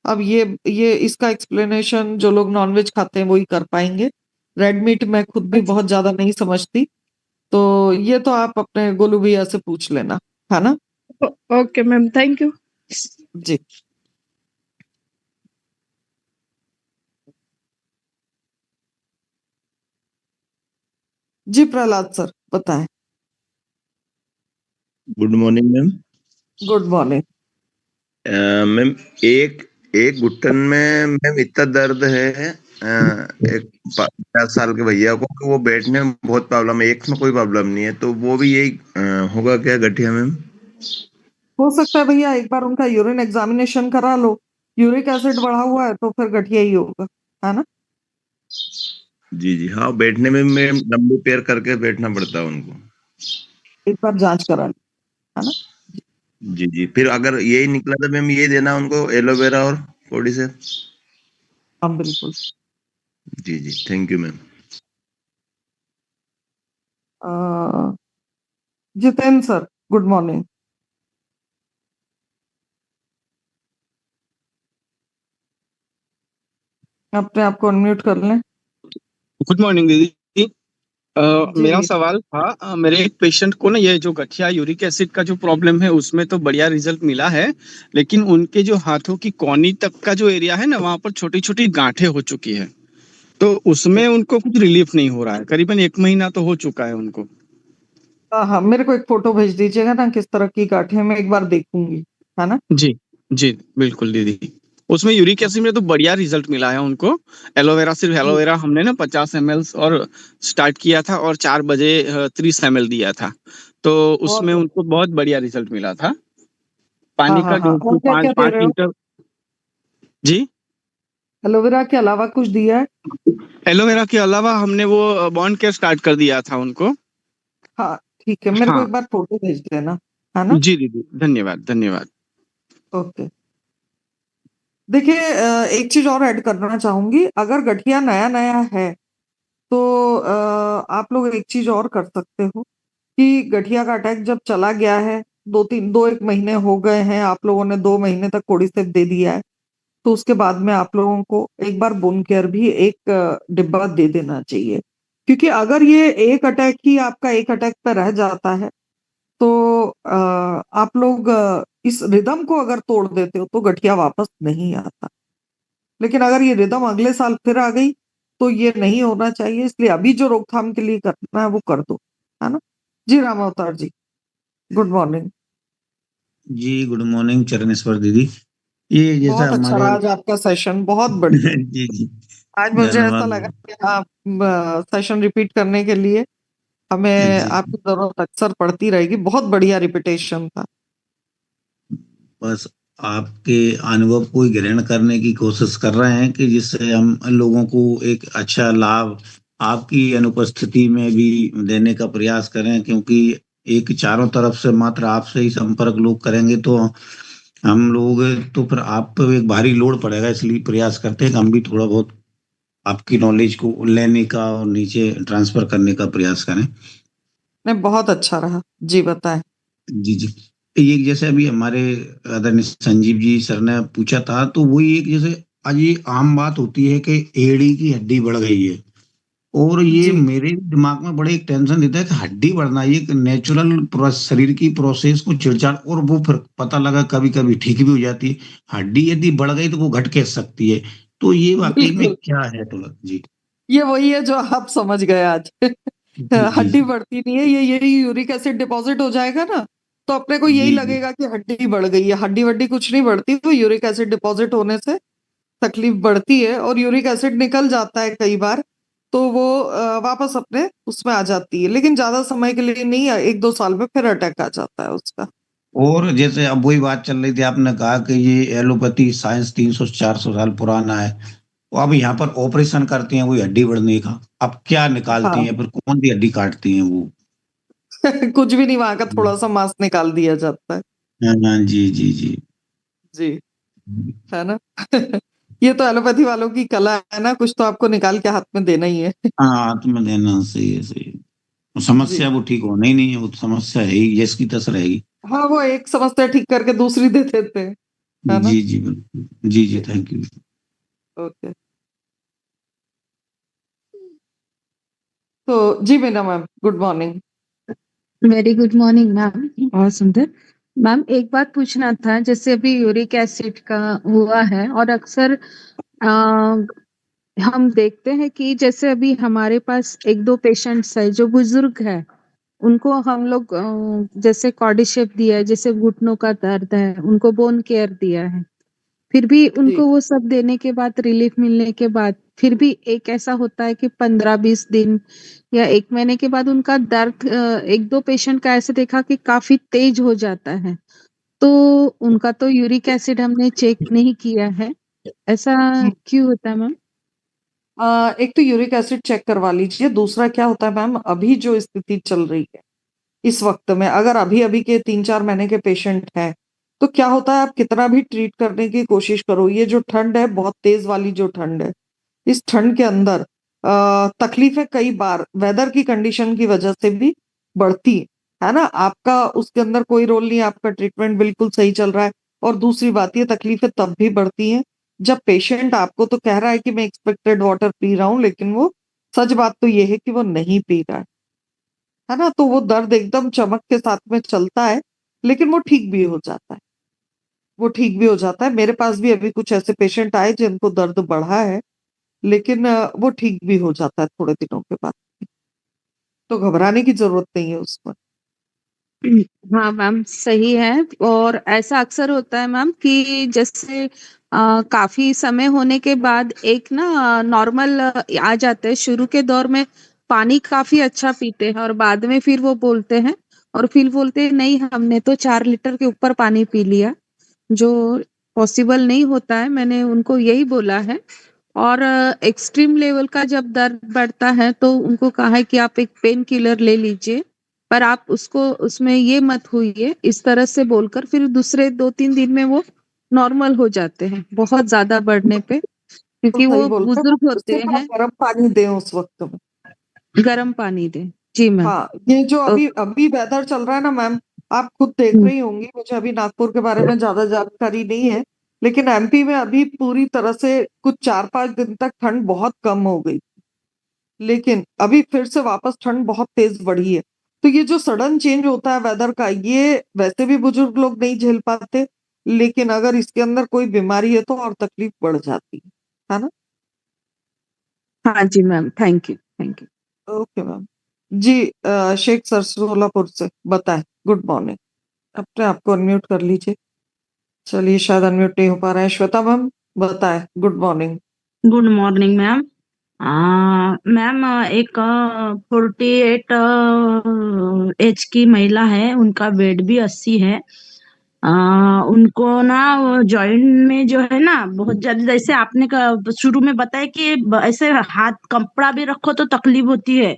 अब ये इसका एक्सप्लेनेशन जो लोग नॉनवेज खाते हैं वही कर पाएंगे। रेड मीट मैं खुद भी बहुत ज्यादा नहीं समझती, तो ये तो आप अपने गोलू भैया से पूछ लेना, है ना। Okay ma'am, thank you. जी जी प्रहलाद सर बताएं। Good morning ma'am. Good morning. Ma'am, एक एक घुटन में मैम इतना दर्द है। एक 50 साल के भैया को कि वो बैठने में बहुत प्रॉब्लम है, एक में कोई प्रॉब्लम नहीं है, तो वो भी यही होगा क्या, गठिया मैम? हो सकता है भैया एक बार उनका यूरिन एग्जामिनेशन करा लो, यूरिक एसिड बढ़ा हुआ है तो फिर गठिया ही होगा, है ना। जी जी हाँ, बैठने में मैम लंबे पैर करके बैठना पड़ता है उनको। एक बार जांच करा लो, है ना। जी जी, फिर अगर यही निकला तो मैम ये देना उनको, एलोवेरा और थोड़ी से। हाँ बिल्कुल। जी जी, thank you ma'am. Uh, Jitendra sir good morning. अपने आप को अनम्यूट कर लें। गुड मॉर्निंग दीदी। जी मेरा जी सवाल था, मेरे एक पेशेंट को ना ये जो गठिया यूरिक एसिड का जो प्रॉब्लम है उसमें तो बढ़िया रिजल्ट मिला है, लेकिन उनके जो हाथों की कोहनी तक का जो एरिया है ना वहां पर छोटी छोटी गांठें हो चुकी है। तो उसमें उनको कुछ रिलीफ नहीं हो रहा है, करीबन 1 महीना तो हो चुका है उनको। हाँ हाँ मेरे को एक फोटो भेज दीजिएगा ना, किस तरह की गांठें, मैं एक बार देखूंगी, है ना। जी जी बिल्कुल दीदी। उसमें यूरिक एसिड में तो बढ़िया रिजल्ट मिला है उनको। एलोवेरा, सिर्फ जी एलोवेरा हमने ना 50 ml और स्टार्ट किया था और 4 बजे 30 ml दिया था, तो बहुत उसमें बढ़िया। उनको बहुत बढ़िया रिजल्ट मिला था। हाँ पानी हाँ का हाँ, और 1.5 क्या क्या पाँच दे पाँच रहे हो। लीटर जी। एलोवेरा के अलावा कुछ दिया है। एलोवेरा के अलावा हमने वो बॉन्ड केयर स्टार्ट कर दिया था उनको। हाँ ठीक है, मेरे को हाँ एक बार फोटो भेज देना, है ना। जी दीदी, धन्यवाद धन्यवाद। ओके। देखिए एक चीज और ऐड करना चाहूंगी, अगर गठिया नया नया है तो आप लोग एक चीज और कर सकते हो कि गठिया का अटैक जब चला गया है, 1 महीने हो गए हैं, आप लोगों ने 2 महीने तक कोडिसेप दे दिया है, तो उसके बाद में आप लोगों को एक बार बोन केयर भी एक डिब्बा दे देना चाहिए। क्योंकि अगर ये एक अटैक ही आपका एक अटैक पर रह जाता है तो आप लोग इस रिदम को अगर तोड़ देते हो तो गठिया वापस नहीं आता। लेकिन अगर ये रिदम अगले साल फिर आ गई तो ये नहीं होना चाहिए, इसलिए अभी जो रोकथाम के लिए करना है वो कर दो, है ना। जी राम अवतार जी गुड मॉर्निंग। जी, गुड मॉर्निंग चरणेश्वर दीदी। ये जैसा बहुत अच्छा हमारे रहा आज आपका सेशन, बहुत बढ़िया। जी, जी, आज मुझे ऐसा लगा धन्यवाद। कि आप सेशन रिपीट करने के लिए हमें जी, आपकी जरूरत अक्सर पड़ती रहेगी। बहुत बढ़िया रिपीटेशन था। बस आपके अनुभव को ही ग्रहण करने की कोशिश कर रहे हैं कि जिससे हम लोगों को एक अच्छा लाभ आपकी अनुपस्थिति में भी देने का प्रयास करें, क्योंकि एक चारों तरफ से मात्र आपसे ही संपर्क लोग करेंगे तो हम लोग तो फिर आप पे एक भारी लोड पड़ेगा, इसलिए प्रयास करते हैं कि हम भी थोड़ा बहुत आपकी नॉलेज को लेने का और नीचे ट्रांसफर करने का प्रयास करें। नहीं, बहुत अच्छा रहा। जी बताएं। जी, जी। ये जैसे अभी हमारे आदरणीय संजीव जी सर ने पूछा था, तो वही एक जैसे आज ये आम बात होती है कि एड़ी की हड्डी बढ़ गई है, और ये जी मेरे दिमाग में बड़े एक टेंशन देता है कि हड्डी बढ़ना ये एक नेचुरल शरीर की प्रोसेस को छेड़छाड़, और वो फिर पता लगा कभी कभी ठीक भी हो जाती है। हड्डी यदि बढ़ गई तो वो घट कैसे सकती है, तो ये वाकई में बिल्कुल, क्या है थोड़ा? जी, ये वही है जो आप समझ गए आज। जी, जी, हड्डी जी, बढ़ती नहीं है, ये यही यूरिक एसिड डिपॉजिट हो जाएगा ना, तो अपने को यही जी, जी, लगेगा कि हड्डी बढ़ गई है। हड्डी वड्डी कुछ नहीं बढ़ती, तो यूरिक एसिड डिपॉजिट होने से तकलीफ बढ़ती है, और यूरिक एसिड निकल जाता है कई बार, तो वो वापस अपने उसमें आ जाती है, लेकिन ज्यादा समय के लिए नहीं, 1-2 साल में फिर अटैक आ जाता है उसका। और जैसे अब वही बात चल रही थी, आपने कहा कि ये एलोपैथी साइंस 300-400 साल पुराना है, तो अब यहाँ पर ऑपरेशन करती हैं कोई हड्डी बढ़ने का, अब क्या निकालती हाँ। हैं, फिर कौन सी हड्डी काटती हैं वो? कुछ भी नहीं, वहां का थोड़ा सा मांस निकाल दिया जाता है। हाँ, हाँ, जी, जी, जी। जी, है ना। ये तो एलोपैथी वालों की कला है ना, कुछ तो आपको निकाल के हाथ में देना ही है। हाँ, आत्म देना सही है, सही है। वो जी समस्या वो ठीक होना ही नहीं है, वो तो समस्या है ही जैसी तस रहेगी। हाँ, वो एक समस्या ठीक करके दूसरी दे देते हैं, है ना। जी, जी, बिल्कुल। जी, जी, जी, थैंक यू। ओके। तो जी Meena ma'am, good morning. Very good morning ma'am. बहुत सुंदर। मैम एक बात पूछना था, जैसे अभी यूरिक एसिड का हुआ है और अक्सर अ, हम देखते हैं कि जैसे अभी हमारे पास एक दो पेशेंट्स है जो बुजुर्ग है, उनको हम लोग जैसे कॉर्डिशेप दिया है, जैसे घुटनों का दर्द है, उनको बोन केयर दिया है, फिर भी जी उनको वो सब देने के बाद रिलीफ मिलने के बाद फिर भी एक ऐसा होता है कि 15-20 दिन या 1 महीने के बाद उनका दर्द एक दो पेशेंट का ऐसे देखा कि काफी तेज हो जाता है। तो उनका तो यूरिक एसिड हमने चेक नहीं किया है। ऐसा क्यों होता है मैम? एक तो यूरिक एसिड चेक करवा लीजिए। दूसरा क्या होता है मैम, अभी जो स्थिति चल रही है इस वक्त में, अगर अभी अभी के 3-4 महीने के पेशेंट हैं, तो क्या होता है, आप कितना भी ट्रीट करने की कोशिश करो, ये जो ठंड है, बहुत तेज वाली जो ठंड है, इस ठंड के अंदर तकलीफें कई बार वेदर की कंडीशन की वजह से भी बढ़ती है ना। आपका उसके अंदर कोई रोल नहीं है, आपका ट्रीटमेंट बिल्कुल सही चल रहा है। और दूसरी बात, ये तकलीफें तब भी बढ़ती हैं जब पेशेंट आपको तो कह रहा है कि मैं एक्सपेक्टेड वाटर पी रहा हूँ, लेकिन वो सच बात तो ये है कि वो नहीं पी रहा है ना। तो वो दर्द एकदम चमक के साथ में चलता है, लेकिन वो ठीक भी हो जाता है। वो ठीक भी हो जाता है। मेरे पास भी अभी कुछ ऐसे पेशेंट आए जिनको दर्द बढ़ा है, लेकिन वो ठीक भी हो जाता है थोड़े दिनों के बाद। तो घबराने की जरूरत नहीं है उसमें। हाँ मैम सही है। और ऐसा अक्सर होता है मैम कि जैसे काफी समय होने के बाद एक ना नॉर्मल आ जाते हैं, शुरू के दौर में पानी काफी अच्छा पीते हैं और बाद में फिर वो बोलते हैं, और फिर बोलते हैं नहीं हमने तो 4 लीटर के ऊपर पानी पी लिया, जो पॉसिबल नहीं होता है। मैंने उनको यही बोला है। और एक्सट्रीम लेवल का जब दर्द बढ़ता है तो उनको कहा है कि आप एक पेन किलर ले लीजिए, पर आप उसको उसमें ये मत होइए, इस तरह से बोलकर फिर दूसरे 2-3 दिन में वो नॉर्मल हो जाते हैं, बहुत ज्यादा बढ़ने पे, तो क्योंकि सही वो बोलते हैं, बुजुर्ग होते सिर्फ आप हैं। गर्म पानी दें उस वक्त में। गर्म पानी दें। जी मैम। हाँ, ये जो ओ- अभी अभी वेदर चल रहा है ना मैम, आप खुद देख हम्म, रही होंगी, मुझे अभी नागपुर के बारे में ज्यादा जानकारी नहीं है, लेकिन एमपी में अभी पूरी तरह से कुछ 4-5 दिन तक ठंड बहुत कम हो गई, लेकिन अभी फिर से वापस ठंड बहुत तेज बढ़ी है। तो ये जो सडन चेंज होता है वेदर का, ये वैसे भी बुजुर्ग लोग नहीं झेल पाते, लेकिन अगर इसके अंदर कोई बीमारी है तो और तकलीफ बढ़ जाती है ना। हाँ जी ma'am, thank you thank you. Okay ma'am. जी शेख सर सोलापुर से बताएं। Good morning. अपने आप को अनम्यूट कर लीजिए। चलिए, शायद अनम्यूट नहीं हो पा रहा है। श्वेता मैम बताएं। Good morning. Good morning ma'am. Ma'am एक 48 एज की महिला है, उनका वेट भी 80 है। उनको ना जॉइंट में जो है ना बहुत ज्यादा, जैसे आपने शुरू में बताया कि ऐसे हाथ कपड़ा भी रखो तो तकलीफ होती है,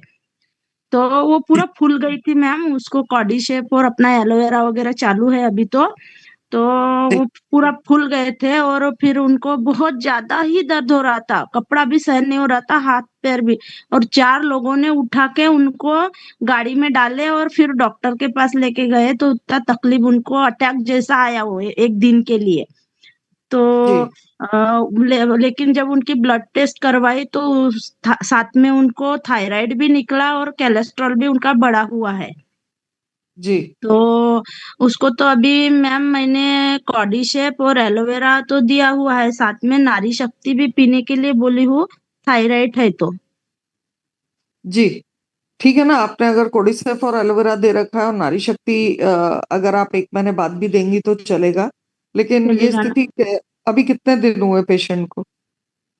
तो वो पूरा फूल गई थी मैम। उसको कॉडी शेप और अपना एलोवेरा वगैरह चालू है अभी तो वो पूरा फूल गए थे और फिर उनको बहुत ज्यादा ही दर्द हो रहा था, कपड़ा भी सहन नहीं हो रहा था, हाथ पैर भी। और 4 लोगों ने उठा के उनको गाड़ी में डाले और फिर डॉक्टर के पास लेके गए, तो उतना तकलीफ, उनको अटैक जैसा आया वो एक दिन के लिए। तो लेकिन जब उनकी ब्लड टेस्ट करवाई तो साथ में उनको थायराइड भी निकला और कोलेस्ट्रॉल भी उनका बढ़ा हुआ है। जी। तो उसको तो अभी मैम मैंने कॉडी शेप और एलोवेरा तो दिया हुआ है, साथ में नारी शक्ति भी पीने के लिए बोली हूँ, थायराइड है तो। जी, ठीक है ना। आपने अगर कोडिसेफ और एलोवेरा दे रखा है और नारी शक्ति अगर आप 1 महीने बाद भी देंगी तो चलेगा। लेकिन ये चलेगा ना? स्थिति अभी कितने दिन हुए पेशेंट को?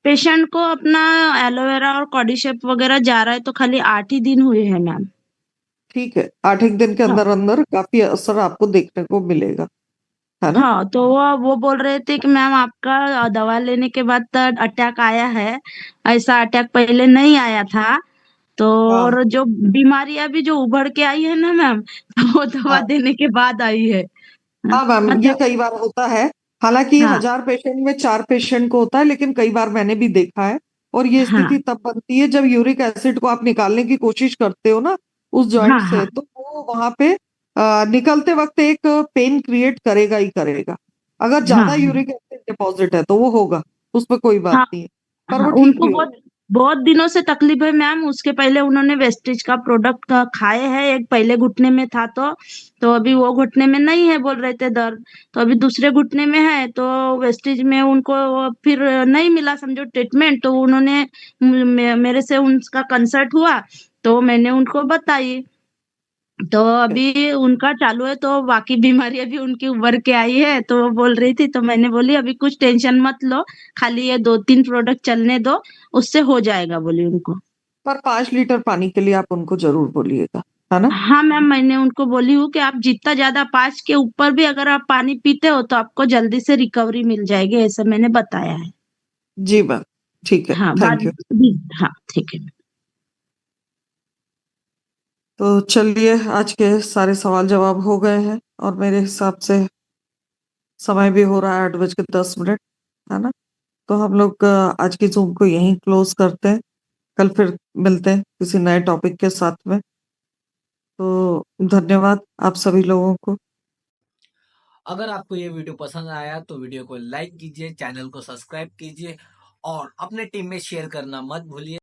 पेशेंट को अपना एलोवेरा और कॉडी शेप वगैरह जा रहा है तो खाली 8 ही दिन हुए हैं मैम। ठीक है, 8 दिन के हाँ। अंदर काफी असर आपको देखने को मिलेगा, है ना? हाँ, तो वो बोल रहे थे कि मैम आपका दवा लेने के बाद अटैक आया है, ऐसा अटैक पहले नहीं आया था। तो हाँ। और जो बीमारियां भी जो उभर के आई है ना मैम, तो वो दवा हाँ। देने के बाद आई है। हाँ मैम, ये मतलब कई बार होता है। हालांकि हाँ 1000 पेशेंट में 4 पेशेंट को होता है, लेकिन कई बार मैंने भी देखा है। और ये हाँ स्थिति तब बनती है जब यूरिक एसिड को आप निकालने की कोशिश करते हो ना उस हाँ जॉइंट से, हाँ तो वो वहां पे निकलते वक्त एक पेन क्रिएट करेगा ही करेगा। अगर हाँ ज्यादा यूरिक एसिड डिपॉजिट है तो वो होगा, उसमें कोई बात हाँ नहीं है, पर हाँ, वो ठीक उनको भी बहुत होगा। बहुत दिनों से तकलीफ है मैम। उसके पहले उन्होंने वेस्टेज का प्रोडक्ट खाए हैं, एक पहले घुटने में था तो अभी वो घुटने में नहीं है बोल रहे थे दर्द, तो अभी दूसरे घुटने में है। तो वेस्टेज में उनको फिर नहीं मिला समझो ट्रीटमेंट, तो उन्होंने मेरे से उनका कंसल्ट हुआ, तो मैंने उनको बताई, तो अभी उनका चालू है। तो बाकी बीमारियां भी उनकी उभर के आई है, तो वो बोल रही थी, तो मैंने बोली अभी कुछ टेंशन मत लो, खाली ये 2-3 प्रोडक्ट चलने दो, उससे हो जाएगा बोली उनको। पर 5 लीटर पानी के लिए आप उनको जरूर बोलिएगा, है ना? हाँ मैम, मैंने उनको बोली हूँ कि आप जितना ज्यादा 5 के ऊपर भी अगर आप पानी पीते हो तो आपको जल्दी से रिकवरी मिल जाएगी, ऐसा मैंने बताया है। जी मैम, ठीक है, हाँ थैंक यू। हाँ ठीक है। तो चलिए, आज के सारे सवाल जवाब हो गए हैं और मेरे हिसाब से समय भी हो रहा है 8:10, है ना? तो हम लोग आज की जूम को यहीं क्लोज करते हैं। कल फिर मिलते हैं किसी नए टॉपिक के साथ में। तो धन्यवाद आप सभी लोगों को। अगर आपको ये वीडियो पसंद आया तो वीडियो को लाइक कीजिए, चैनल को सब्सक्राइब कीजिए और अपने टीम में शेयर करना मत भूलिए।